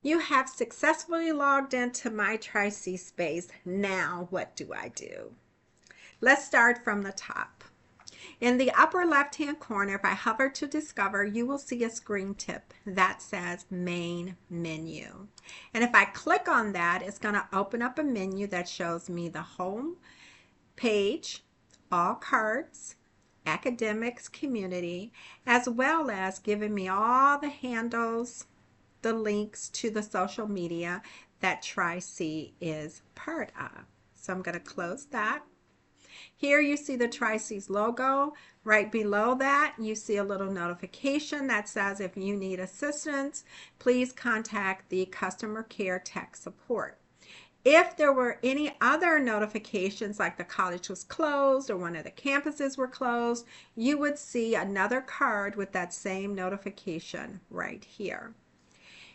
You have successfully logged into My Tri-C Space. Now, what do I do? Let's start from the top. In the upper left-hand corner, if I hover to discover, you will see a screen tip that says Main Menu. And if I click on that, it's going to open up a menu that shows me the home page, all cards, academics, community, as well as giving me all the handles, the links to the social media that Tri-C is part of. So I'm going to close that. Here you see the Tri-C's logo. Right below that, you see a little notification that says if you need assistance, please contact the customer care tech support. If there were any other notifications, like the college was closed or one of the campuses were closed, you would see another card with that same notification right here.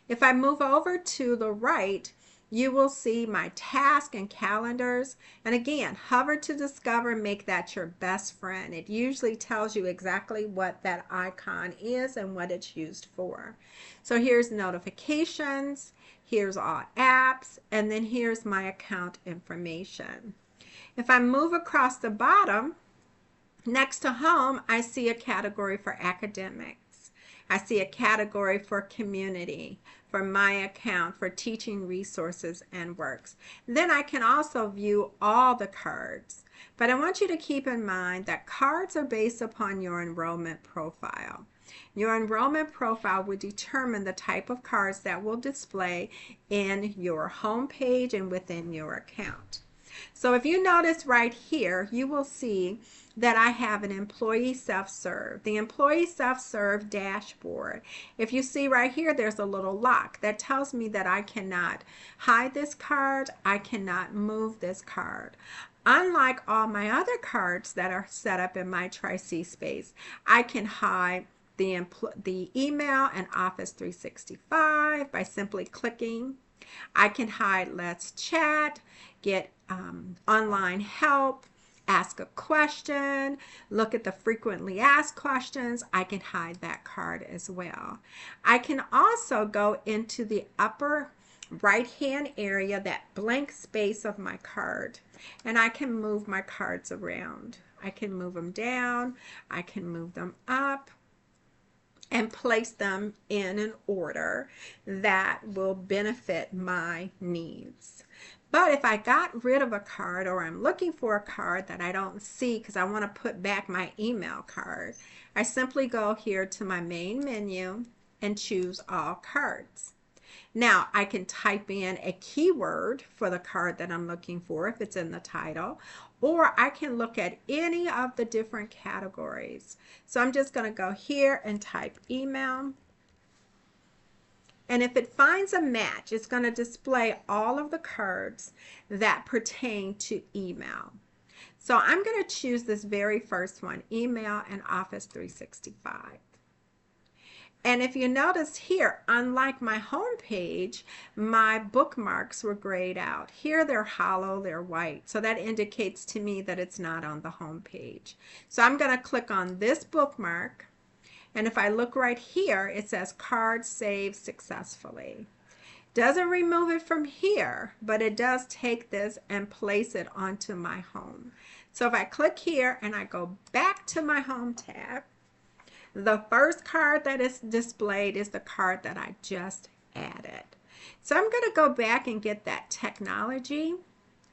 If I move over to the right, you will see my task and calendars. And again, hover to discover, make that your best friend. It usually tells you exactly what that icon is and what it's used for. So here's notifications, here's all apps, and then here's my account information. If I move across the bottom, next to home, I see a category for academics. I see a category for community, for my account, for teaching resources and works. Then I can also view all the cards. But I want you to keep in mind that cards are based upon your enrollment profile. Your enrollment profile will determine the type of cards that will display in your home page and within your account. So if you notice right here, you will see that I have an employee self-serve, the employee self-serve dashboard. If you see right here, there's a little lock that tells me that I cannot hide this card, I cannot move this card. Unlike all my other cards that are set up in My Tri-C Space, I can hide the email and Office 365 by simply clicking. I can hide Let's Chat, get online help, ask a question, look at the frequently asked questions. I can hide that card as well. I can also go into the upper right hand area, that blank space of my card, and I can move my cards around. I can move them down, I can move them up, and place them in an order that will benefit my needs. But if I got rid of a card, or I'm looking for a card that I don't see because I want to put back my email card, I simply go here to my main menu and choose all cards. Now I can type in a keyword for the card that I'm looking for if it's in the title, or I can look at any of the different categories. So I'm just going to go here and type email. And if it finds a match, it's going to display all of the cards that pertain to email. So I'm going to choose this very first one, email and Office 365. And if you notice here, unlike my home page, my bookmarks were grayed out. Here they're hollow, they're white. So that indicates to me that it's not on the home page. So I'm going to click on this bookmark. And if I look right here, it says card saved successfully. Doesn't remove it from here, but it does take this and place it onto my home. So if I click here and I go back to my home tab, the first card that is displayed is the card that I just added. So I'm going to go back and get that technology.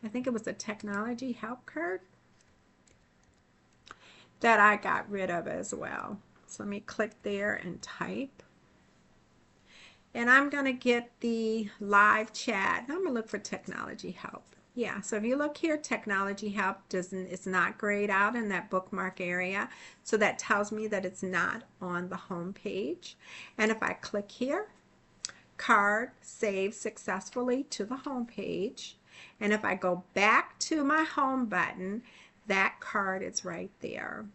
I think it was a technology help card that I got rid of as well. So let me click there and type. And I'm going to get the live chat. I'm going to look for technology help. Yeah, so if you look here, technology help it's not grayed out in that bookmark area. So that tells me that it's not on the home page. And if I click here, card saved successfully to the home page. And if I go back to my home button, that card is right there.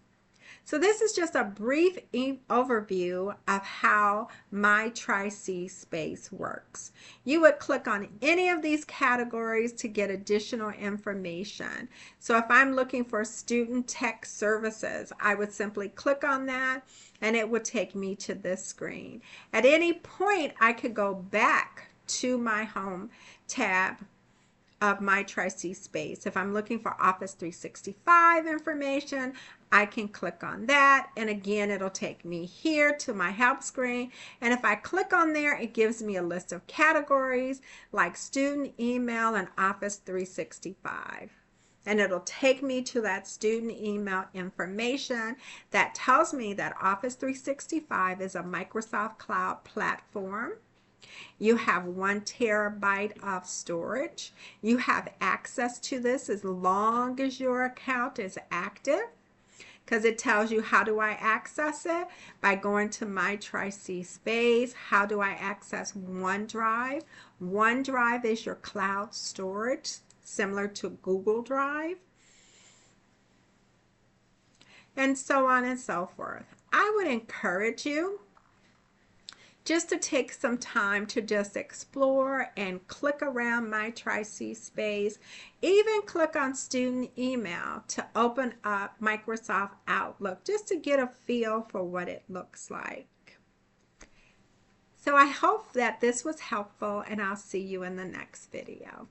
So this is just a brief overview of how My Tri-C Space works. You would click on any of these categories to get additional information. So if I'm looking for student tech services, I would simply click on that and it would take me to this screen. At any point, I could go back to my home tab of my Tri-C space. If I'm looking for Office 365 information, I can click on that, and again it'll take me here to my help screen, and if I click on there, it gives me a list of categories like student email and Office 365, and it'll take me to that student email information that tells me that Office 365 is a Microsoft Cloud platform. You have 1 terabyte of storage. You have access to this as long as your account is active, because it tells you how do I access it by going to my Tri-C space. How do I access OneDrive? OneDrive is your cloud storage, similar to Google Drive, and so on and so forth. I would encourage you just to take some time to just explore and click around my Tri-C space. Even click on student email to open up Microsoft Outlook just to get a feel for what it looks like. So I hope that this was helpful, and I'll see you in the next video.